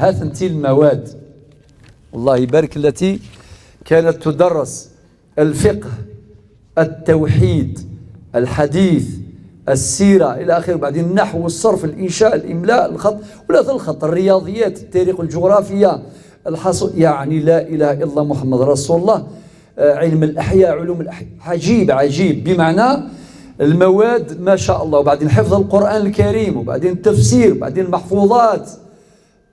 هذه المواد الله يبارك التي كانت تدرس: الفقه، التوحيد، الحديث، السيرة إلى آخره، بعدين النحو والصرف، الإنشاء، الإملاء، الخط ولا الخط، الرياضيات، التاريخ، الجغرافيا، يعني لا إله إلا الله محمد رسول الله، علم الأحياء، علوم الأحياء. عجيب عجيب، بمعنى المواد ما شاء الله. وبعدين حفظ القرآن الكريم، وبعدين التفسير، وبعدين المحفوظات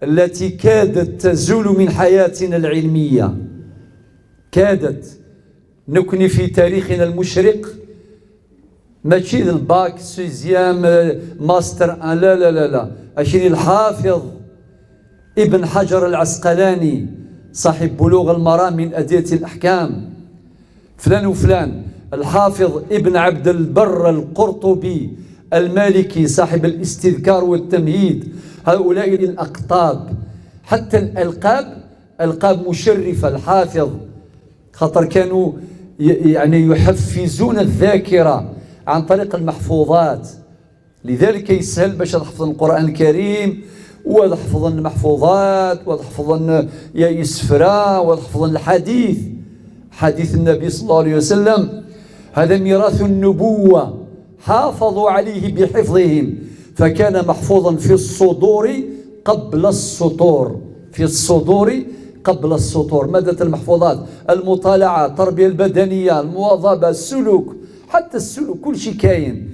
التي كادت تزول من حياتنا العلمية، كادت نكني في تاريخنا المشرق. ماشي الباك سيزيام ماستر، لا لا لا لا، أشري الحافظ ابن حجر العسقلاني صاحب بلوغ المرام من أدلة الأحكام، فلان وفلان، الحافظ ابن عبد البر القرطبي المالكي صاحب الاستذكار والتمهيد. هؤلاء الأقطاب، حتى الألقاب ألقاب مشرفة. الحافظ خاطر كانوا يعني يحفزون الذاكرة عن طريق المحفوظات، لذلك يسهل باش تحفظ القرآن الكريم وتحفظ المحفوظات وتحفظ يسفرا وتحفظ الحديث، حديث النبي صلى الله عليه وسلم. هذا ميراث النبوة حافظوا عليه بحفظهم، فكان محفوظا في الصدور قبل السطور، في الصدور قبل السطور. مادة المحفوظات، المطالعة، التربية البدنية، المواظبة، السلوك، حتى السلوك كل شيء كاين.